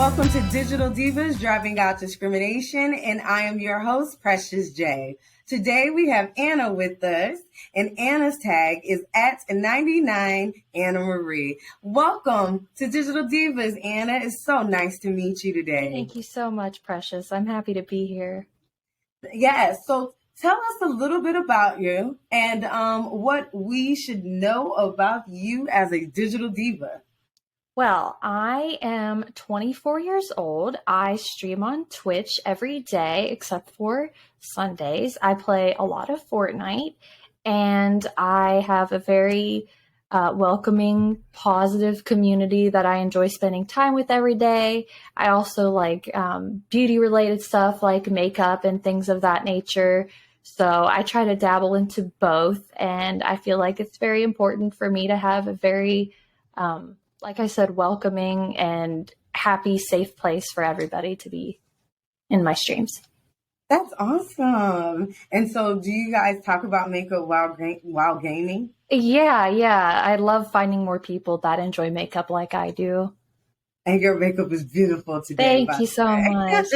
Welcome to Digital Divas, Driving Out Discrimination, and I am your host, Precious J. Today we have Anna with us, and Anna's tag is at 99 Anna Marie. Welcome to Digital Divas, Anna. It's so nice to meet you today. Thank you so much, Precious. I'm happy to be here. Yes, so tell us a little bit about you and what we should know about you as a digital diva. Well, I am 24 years old. I stream on Twitch every day except for Sundays. I play a lot of Fortnite, and I have a very welcoming, positive community that I enjoy spending time with every day. I also like beauty-related stuff like makeup and things of that nature. So I try to dabble into both, and I feel like it's very important for me to have a very like I said, welcoming and happy, safe place for everybody to be in my streams. That's awesome. And so do you guys talk about makeup while gaming? Yeah. I love finding more people that enjoy makeup like I do. And your makeup is beautiful today. Thank you so much.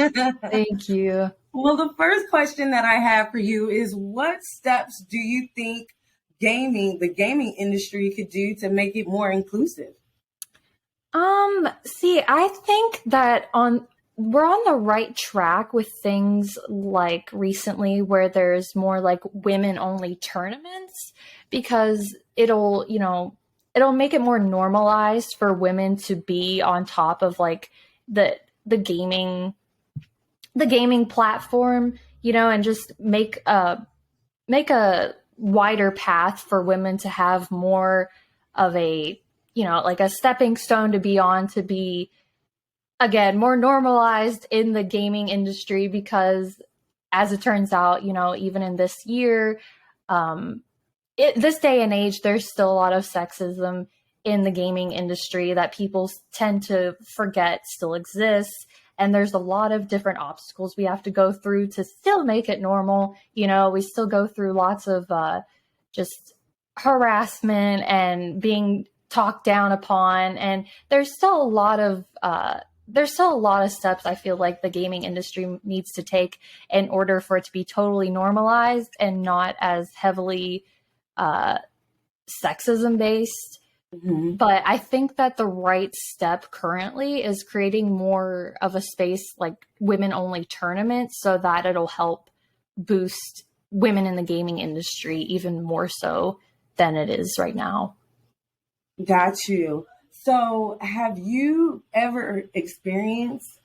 Thank you. Well, the first question that I have for you is, what steps do you think the gaming industry could do to make it more inclusive? I think that we're on the right track with things like recently where there's more like women only tournaments, because it'll make it more normalized for women to be on top of like the gaming platform, and just make a wider path for women to have more of a like a stepping stone to be on, to be, again, more normalized in the gaming industry, because as it turns out, even in this year, this day and age, there's still a lot of sexism in the gaming industry that people tend to forget still exists. And there's a lot of different obstacles we have to go through to still make it normal. We still go through lots of just harassment and being talked down upon, and there's still a lot of steps I feel like the gaming industry needs to take in order for it to be totally normalized and not as heavily sexism based. Mm-hmm. But I think that the right step currently is creating more of a space like women only tournaments, so that it'll help boost women in the gaming industry even more so than it is right now. Got you. So have you ever experienced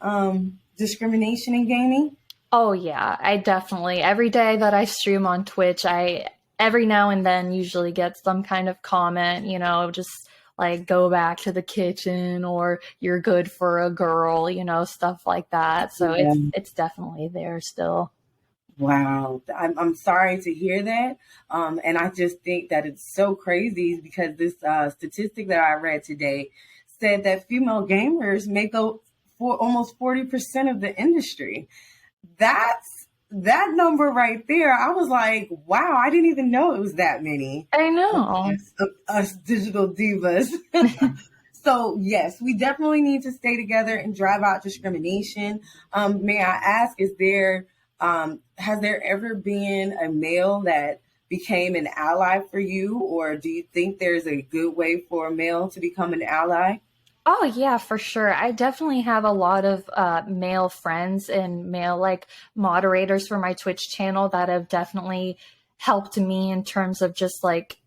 discrimination in gaming? Oh, yeah, I definitely. Every day that I stream on Twitch, I every now and then usually get some kind of comment, just like go back to the kitchen, or you're good for a girl, stuff like that. So yeah. It's definitely there still. Wow. I'm sorry to hear that. And I just think that it's so crazy, because this statistic that I read today said that female gamers make up for almost 40% of the industry. That number right there, I was like, wow, I didn't even know it was that many. I know. Us digital divas. So yes, we definitely need to stay together and drive out discrimination. May I ask, has there ever been a male that became an ally for you, or do you think there's a good way for a male to become an ally? Oh, yeah, for sure. I definitely have a lot of male friends and male like moderators for my Twitch channel that have definitely helped me in terms of just like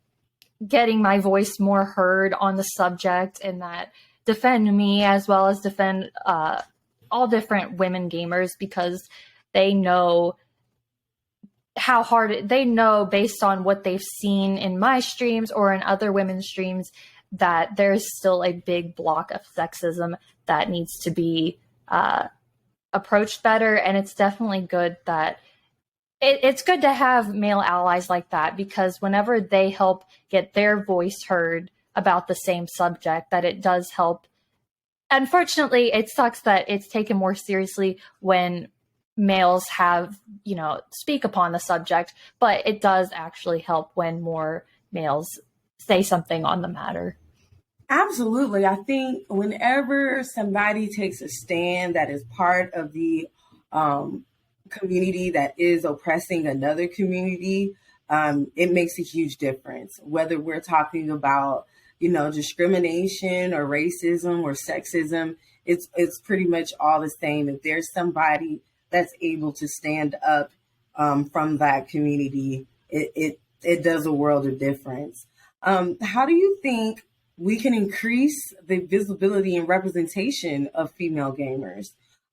getting my voice more heard on the subject, and that defend me as well as defend all different women gamers, because they know how hard they know based on what they've seen in my streams or in other women's streams, that there's still a big block of sexism that needs to be approached better. And it's definitely good that it's good to have male allies like that, because whenever they help get their voice heard about the same subject, that it does help. Unfortunately, it sucks that it's taken more seriously when males have, speak upon the subject, but it does actually help when more males say something on the matter. Absolutely. I think whenever somebody takes a stand that is part of the um, community that is oppressing another community, it makes a huge difference. Whether we're talking about, discrimination or racism or sexism, it's pretty much all the same. If there's somebody that's able to stand up from that community, it does a world of difference. How do you think we can increase the visibility and representation of female gamers,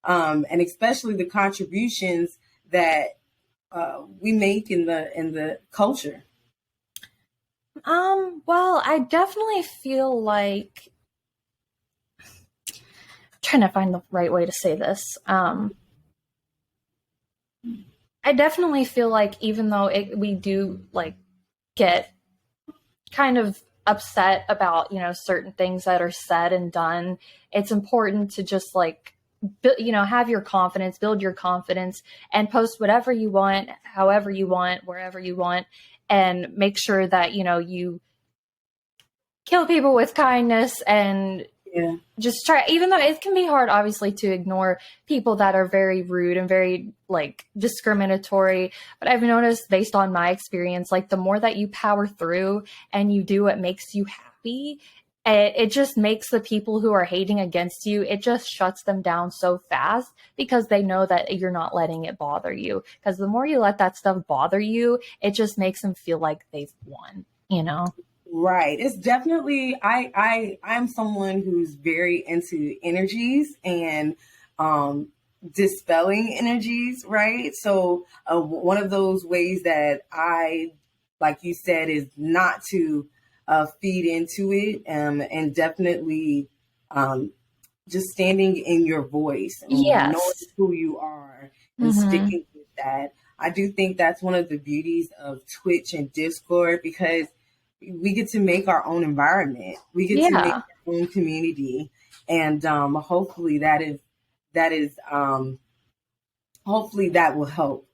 and especially the contributions that we make in the culture? Well, I definitely feel like trying to find the right way to say this. I definitely feel like even though we do like get kind of upset about certain things that are said and done, it's important to just like have your confidence, build your confidence, and post whatever you want, however you want, wherever you want, and make sure that you kill people with kindness and Yeah. just try, even though it can be hard obviously to ignore people that are very rude and very like discriminatory, but I've noticed based on my experience, like the more that you power through and you do what makes you happy, it just makes the people who are hating against you, it just shuts them down so fast because they know that you're not letting it bother you, because the more you let that stuff bother you, it just makes them feel like they've won. Right. It's definitely I'm someone who's very into energies and um dispelling energies, right? So one of those ways that I, like you said, is not to feed into it, and definitely um just standing in your voice and Yes. knowing who you are and Mm-hmm. sticking with that. I do think that's one of the beauties of Twitch and Discord, because we get to make our own environment. We get to make Yeah. our own community, and hopefully that is hopefully that will help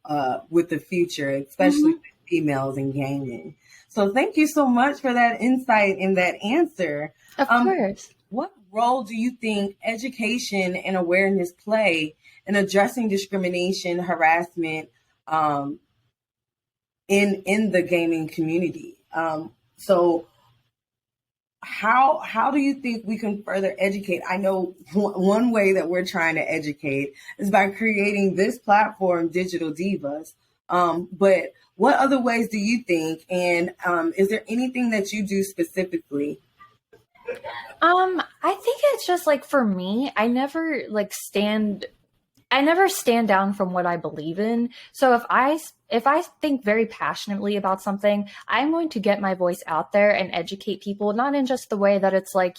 with the future, especially Mm-hmm. with females in gaming. So thank you so much for that insight and that answer. Of Um, course. what role do you think education and awareness play in addressing discrimination, harassment, um, in the gaming community? So how do you think we can further educate? I know one way that we're trying to educate is by creating this platform, Digital Divas. But what other ways do you think? And is there anything that you do specifically? I think it's just like for me, I never stand down from what I believe in. So if I think very passionately about something, I'm going to get my voice out there and educate people, not in just the way that it's like,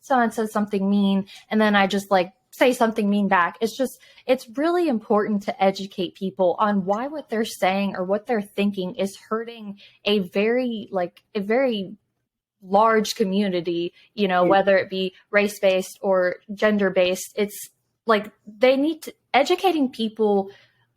someone says something mean and then I just like say something mean back. It's really important to educate people on why what they're saying or what they're thinking is hurting a very large community, Yeah, whether it be race based or gender based. It's like they need to educating people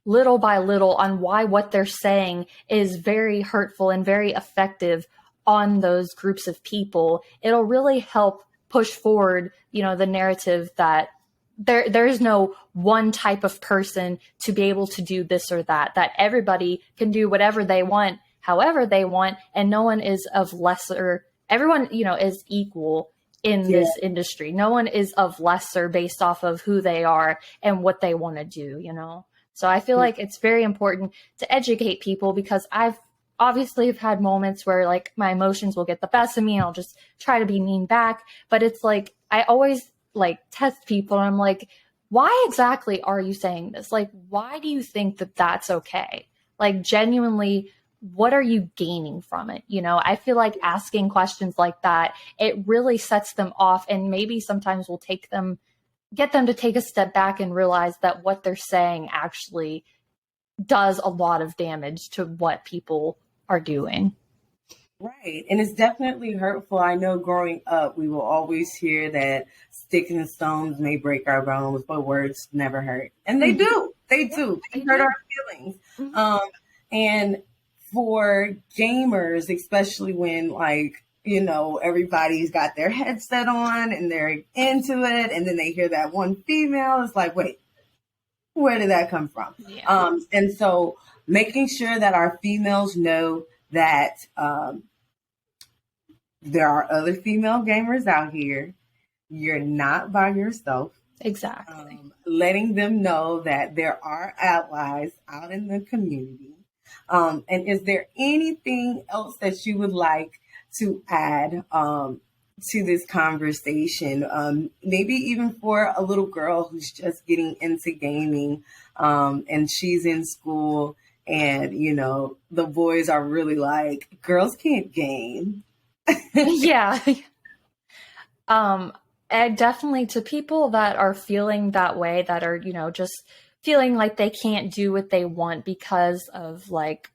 little by little on why what they're saying is very hurtful and very effective on those groups of people. It'll really help push forward, the narrative that there's no one type of person to be able to do this or that everybody can do whatever they want, however they want, and no one is of lesser, everyone, is equal in yeah, this industry. No one is of lesser based off of who they are and what they want to do. So I feel like it's very important to educate people, because I've obviously have had moments where like my emotions will get the best of me and I'll just try to be mean back. But it's like I always like test people and I'm like, why exactly are you saying this? Like, why do you think that that's okay? Like, genuinely, what are you gaining from it? I feel like asking questions like that, it really sets them off, and maybe sometimes will get them to take a step back and realize that what they're saying actually does a lot of damage to what people are doing. right. And it's definitely hurtful. I know growing up, we will always hear that sticks and stones may break our bones, but words never hurt. And they Mhm. do. They Yeah, do. They they hurt do. our feelings. Mhm. And for gamers, especially when like everybody's got their headset on and they're into it. And then they hear that one female. It's like, wait, where did that come from? Yeah. And so making sure that our females know that there are other female gamers out here. You're not by yourself. Exactly. Letting them know that there are allies out in the community. And is there anything else that you would like to add to this conversation? Maybe even for a little girl who's just getting into gaming and she's in school and, the boys are really like, girls can't game. Yeah. And definitely to people that are feeling that way, that are, just feeling like they can't do what they want because of like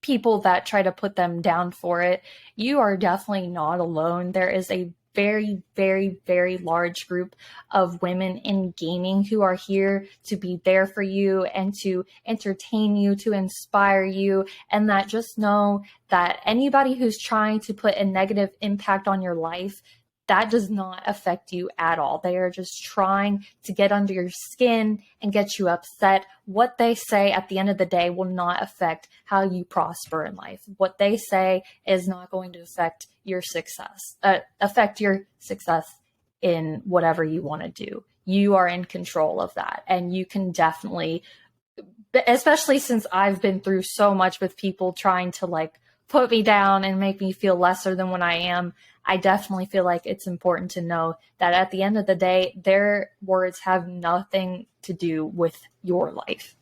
people that try to put them down for it, you are definitely not alone. There is a very, very, very large group of women in gaming who are here to be there for you and to entertain you, to inspire you, and that just know that anybody who's trying to put a negative impact on your life, that does not affect you at all. They are just trying to get under your skin and get you upset. What they say at the end of the day will not affect how you prosper in life. What they say is not going to affect your success, in whatever you want to do. You are in control of that. And you can definitely, especially since I've been through so much with people trying to like put me down and make me feel lesser than what I am, I definitely feel like it's important to know that at the end of the day, their words have nothing to do with your life.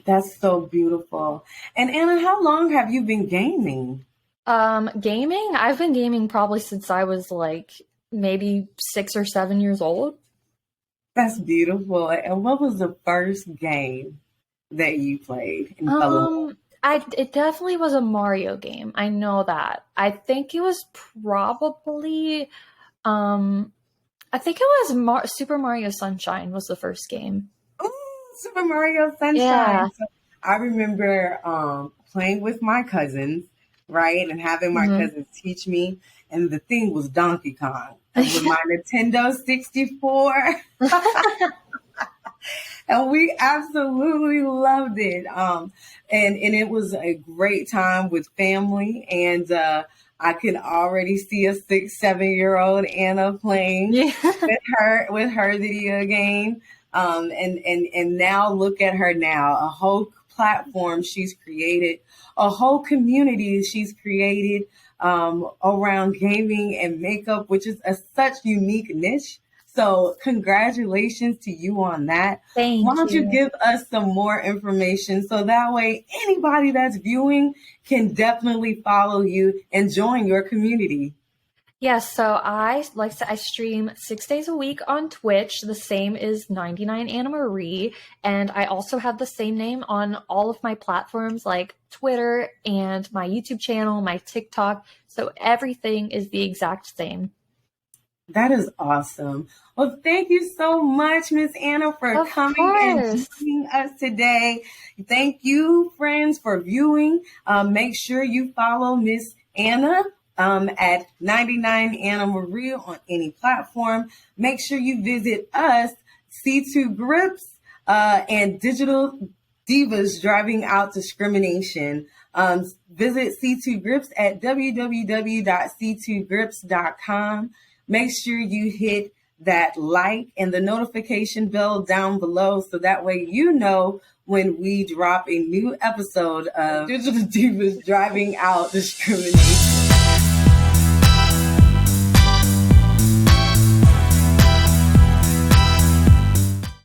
That's so beautiful. And Anna, how long have you been gaming? Gaming? I've been gaming probably since I was like maybe 6 or 7 years old. That's beautiful. And what was the first game that you played and fell in love? It definitely was a Mario game. I know that. I think it was probably, I think it was Super Mario Sunshine was the first game. Ooh, Super Mario Sunshine. Yeah. So I remember playing with my cousins, right? And having my cousins teach me. And the thing was Donkey Kong. And with my Nintendo 64. And we absolutely loved it. And it was a great time with family. And I can already see a 6, 7-year-old Anna playing with her video game. And now look at her now, a whole platform she's created, a whole community she's created around gaming and makeup, which is such unique niche. So congratulations to you on that. Thank Why don't you. you give us some more information so that way anybody that's viewing can definitely follow you and join your community? Yes, so I stream 6 days a week on Twitch. The same is 99 Anna Marie, and I also have the same name on all of my platforms like Twitter and my YouTube channel, my TikTok. So everything is the exact same. That is awesome. Well, thank you so much, Miss Anna, for coming and joining us today. Thank you, friends, for viewing. Make sure you follow Miss Anna at 99 Anna Marie on any platform. Make sure you visit us, C2 Grips, and Digital Divas Driving Out Discrimination. Visit C2 Grips at www.c2grips.com. Make sure you hit that like and the notification bell down below so that way you know when we drop a new episode of Digital Divas Driving Out Discrimination.